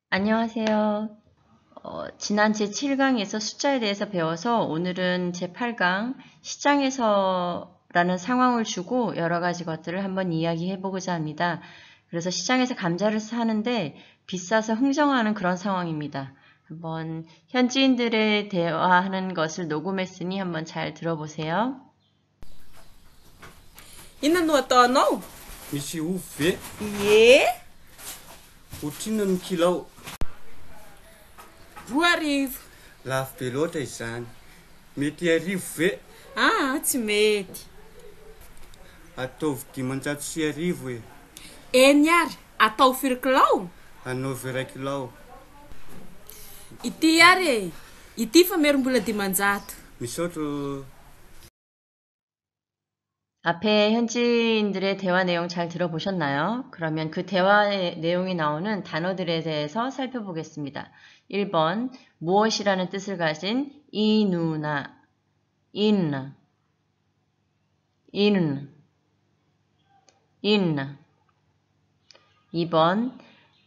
안녕하세요. 지난 제7강에서 숫자에 대해서 배워서 오늘은 제8강 시장에서라는 상황을 주고 여러 가지 것들을 한번 이야기해 보고자 합니다. 그래서 시장에서 감자를 사는데 비싸서 흥정하는 그런 상황입니다. 한번 현지인들의 대화하는 것을 녹음했으니 한번 잘 들어보세요. Inona no ataonao? Misy ovy ve? Ie, Otrino ny kilao? 2 arivo. Lafo be loatra izany. Mety arivo ve? Tsy mety. Ataovy 500 e. Eny ary, atao firy kilao? Anaovy 1 kilao. Ity ary e. Ity fa merom-bola 500. Misaotra 앞에 현지인들의 대화 내용 잘 들어보셨나요? 그러면 그 대화의 내용이 나오는 단어들에 대해서 살펴보겠습니다. 1번, 무엇이라는 뜻을 가진 이누나, 인나, 인나, 인나. 2번,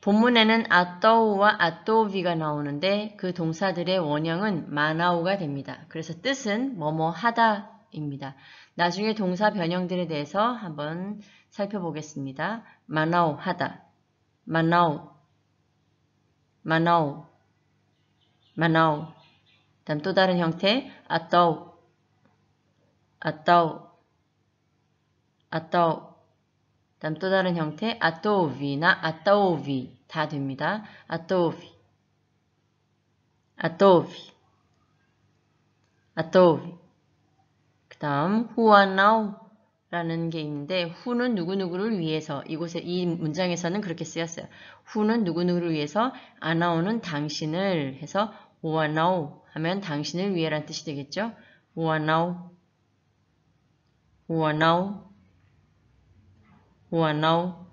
본문에는 아떠우와 아또비가 나오는데 그 동사들의 원형은 마나우가 됩니다. 그래서 뜻은 뭐뭐 하다입니다. 나중에 동사 변형들에 대해서 한번 살펴보겠습니다. 마나우 하다, 마나우, 마나우, 마나우. 다음 또 다른 형태 아떠우, 아떠우, 아떠우. 다음 또 다른 형태 아또우비나 아따오비 다 됩니다. 아또우비, 아또우비, 아또우비. 그 다음 후아나우라는 게 있는데 후는 누구누구를 위해서 이곳에 이 문장에서는 그렇게 쓰였어요. 후는 누구누구를 위해서 아나우는 당신을 해서 후아나우 하면 당신을 위해란 뜻이 되겠죠. 후아나우, 후아나우, 후아나우.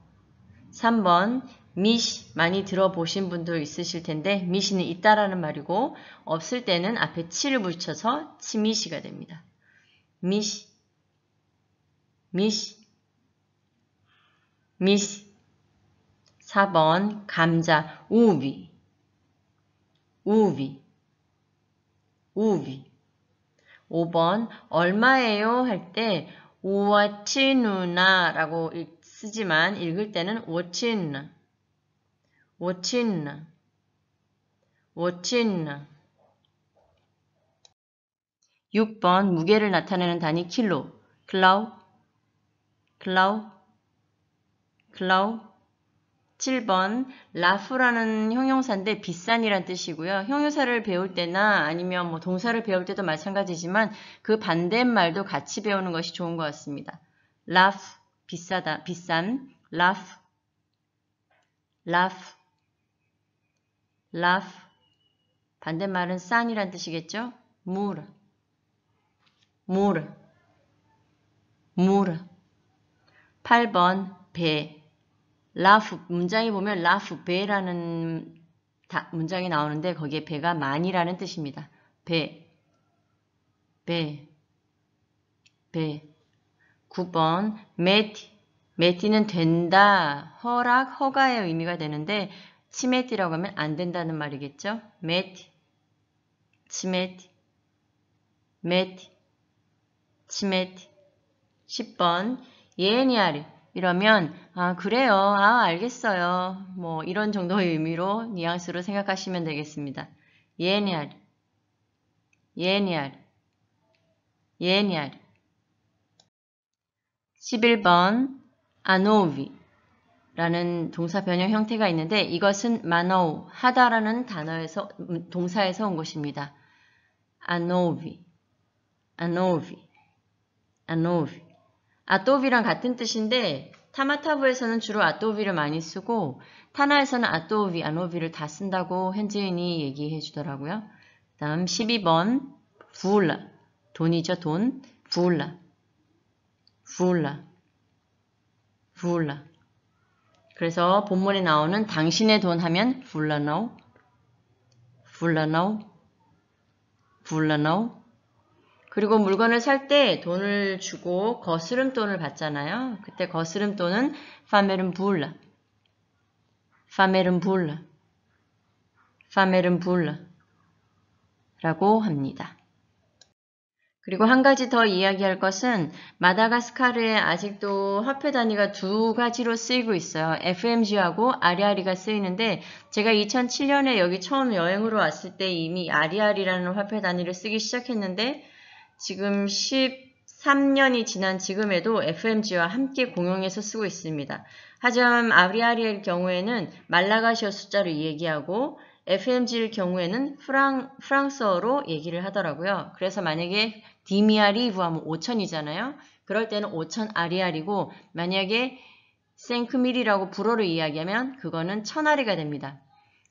3번 미시 많이 들어보신 분도 있으실 텐데 미시는 있다라는 말이고 없을 때는 앞에 치를 붙여서 치미시가 됩니다. 미시, 미시, 미시. 4번 감자 우비, 우비, 우비. 5번 얼마예요 할 때 오와치누나 라고 쓰지만 읽을 때는 오친나, 오친나, 오친나. 6번 무게를 나타내는 단위 킬로, 클라우, 클라우, 클라우. 7번 라프라는 형용사인데 비싼이란 뜻이고요. 형용사를 배울 때나 아니면 뭐 동사를 배울 때도 마찬가지지만 그 반대말도 같이 배우는 것이 좋은 것 같습니다. 라프, 비싸다, 비싼, 라프, 라프, 라프. 반대말은 싼이란 뜻이겠죠? 무르, 무르, 무르. 8번 배, 라프, 문장에 보면 라프, 배라는 문장이 나오는데 거기에 배가 많이라는 뜻입니다. 배, 배, 배. 9번 메티, 메티는 된다, 허락, 허가의 의미가 되는데 치메티라고 하면 안 된다는 말이겠죠. 메티, 치메티, 메티, 치메티. 10번 예니아리 이러면 그래요. 알겠어요. 뭐 이런 정도의 의미로 뉘앙스로 생각하시면 되겠습니다. 예니아리, 예니아리, 예니아리. 11번 아노비 라는 동사 변형 형태가 있는데 이것은 마노우, 하다라는 단어에서 동사에서 온 것입니다. 아노비, 아노비, 아노비. 아또비랑 같은 뜻인데 타마타부에서는 주로 아또비를 많이 쓰고 타나에서는 아또비, 아노비를 다 쓴다고 현지인이 얘기해 주더라고요. 다음 12번 부울라, 돈이죠. 돈, 부울라, 부울라, 부울라. 그래서 본문에 나오는 당신의 돈 하면 불라노, 불라노, 불라노. 그리고 물건을 살 때 돈을 주고 거스름돈을 받잖아요. 그때 거스름돈은 파메른 불라, 파메른 불라, 파메른 불라고 합니다. 그리고 한 가지 더 이야기할 것은 마다가스카르에 아직도 화폐 단위가 두 가지로 쓰이고 있어요. FMG하고 아리아리가 쓰이는데 제가 2007년에 여기 처음 여행으로 왔을 때 이미 아리아리라는 화폐 단위를 쓰기 시작했는데 지금 13년이 지난 지금에도 FMG와 함께 공용해서 쓰고 있습니다. 하지만 아리아리의 경우에는 말라가시어 숫자를 얘기하고 FMG일 경우에는 프랑스어로 얘기를 하더라고요. 그래서 만약에 디미아리브 하면 5천이잖아요. 그럴 때는 5천 아리알이고 만약에 생크밀이라고 불어로 이야기하면 그거는 1000아리가 됩니다.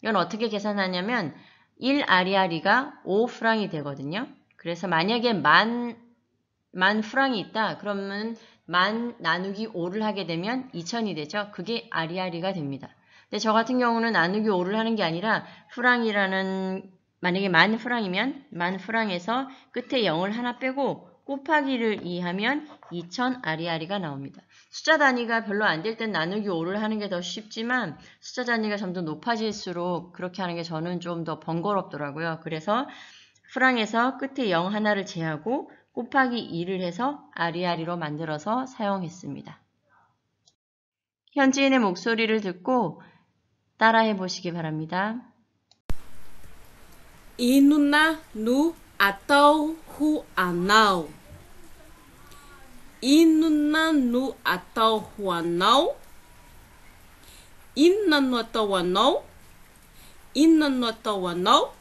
이건 어떻게 계산하냐면 1아리아리가 5프랑이 되거든요. 그래서 만약에 만 프랑이 있다. 그러면 만 나누기 5를 하게 되면 2000이 되죠. 그게 아리아리가 됩니다. 근데 저 같은 경우는 나누기 5를 하는 게 아니라 프랑이라는 만약에 만 프랑이면 만 프랑에서 끝에 0을 하나 빼고 곱하기를 2하면 2000 아리아리가 나옵니다. 숫자 단위가 별로 안 될 땐 나누기 5를 하는 게 더 쉽지만 숫자 단위가 점점 높아질수록 그렇게 하는 게 저는 좀 더 번거롭더라고요. 그래서 프랑에서 끝에 0 하나를 제하고 곱하기 2를 해서 아리아리로 만들어서 사용했습니다. 현지인의 목소리를 듣고 따라해 보시기 바랍니다. Inuna no atau huanau. Inuna no atau huanau. Inna no atau huanau. Inna no atau huanau.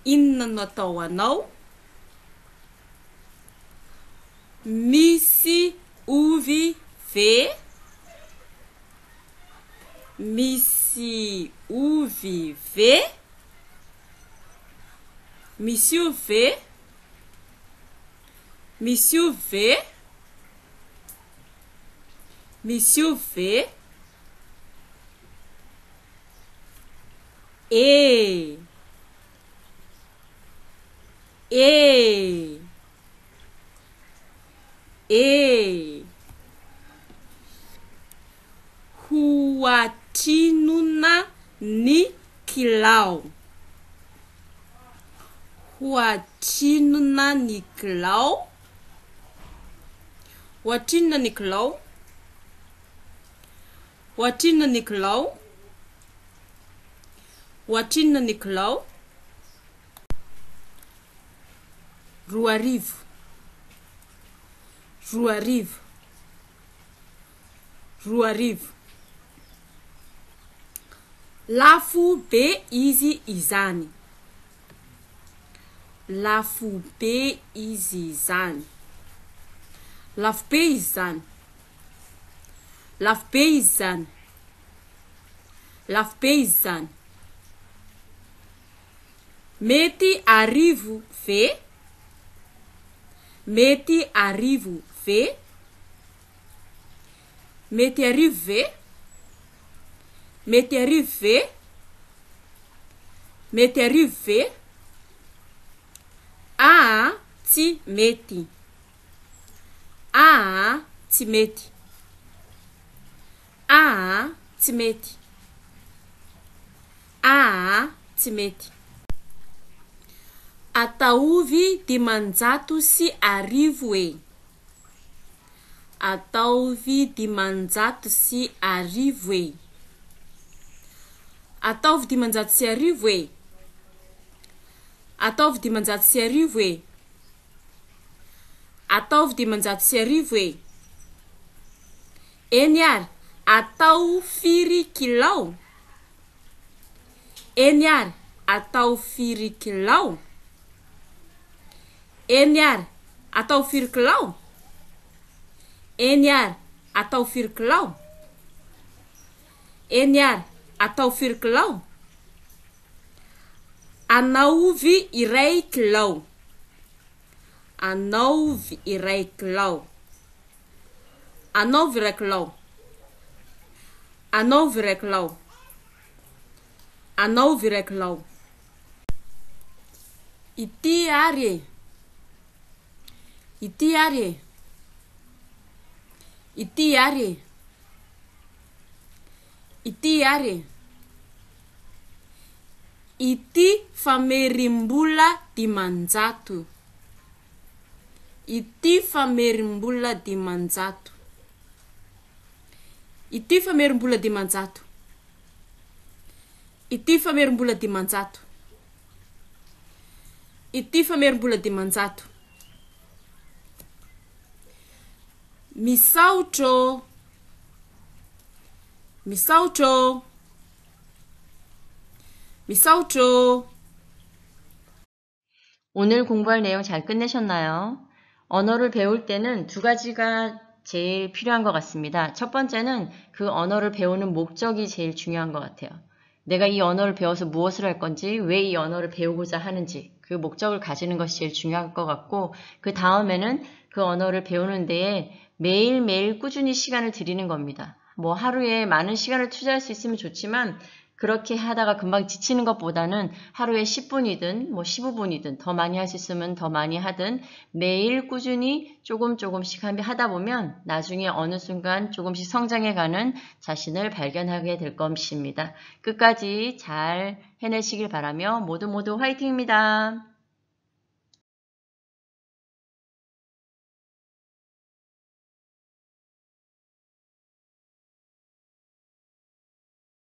Inna no atau huanau. Misi uvi ve. Misi uvi ve. Monsieur V. Monsieur V. Monsieur V. E. E. E. Huatinuna ni kilau. Huatinuna ni kilau. Huatinuna ni kilau. Huatinuna ni kilau. Huatinuna ni kilau. Ruarivo. Ruarivo. Ruarivo. Lafo be izy izany. Lafo be izy izany. Lafo be izy izany. Lafo be izy izany. Lafo be izy izany. Mety arivo ve. Mety arivo ve. Mety arivo ve. Mety arivo ve. Mety arivo ve. Tsy mety. Tsy mety. Tsy mety. Tsy mety. Ataovy dimanjato sy arivo e. Ataovy dimanjato sy arivo e. Ataovy dimanjato sy arivo e. Ataovy dimanjato sy arivo e. Ataovy dimanjato sy arivo e. Eny ary, atao firy kilao. Eny ary, atao firy kilao. Eny ary, atao firy kilao. Eny ary, atao firy kilao. Eny ary, atao firy kilao. Anaovy iray kilao. Anaovy iray kilao. Anaovy iray kilao. Anaovy iray kilao. Anaovy iray kilao. Ity ary e. Ity ary e. Ity ary e. Ity ary e. Ity famerim-bola dimanjato. Ity famerim-bola dimanjato. Ity famerim-bola dimanjato. Ity famerim-bola dimanjato. Ity famerim-bola dimanjato. Misaotro. Misaotro. 미사오죠. 오늘 공부할 내용 잘 끝내셨나요? 언어를 배울 때는 두 가지가 제일 필요한 것 같습니다. 첫 번째는 그 언어를 배우는 목적이 제일 중요한 것 같아요. 내가 이 언어를 배워서 무엇을 할 건지, 왜 이 언어를 배우고자 하는지 그 목적을 가지는 것이 제일 중요할 것 같고, 그 다음에는 그 언어를 배우는 데에 매일매일 꾸준히 시간을 들이는 겁니다. 뭐 하루에 많은 시간을 투자할 수 있으면 좋지만 그렇게 하다가 금방 지치는 것보다는 하루에 10분이든 뭐 15분이든 더 많이 할 수 있으면 더 많이 하든 매일 꾸준히 조금씩 하다 보면 나중에 어느 순간 조금씩 성장해가는 자신을 발견하게 될 것입니다. 끝까지 잘 해내시길 바라며 모두 화이팅입니다.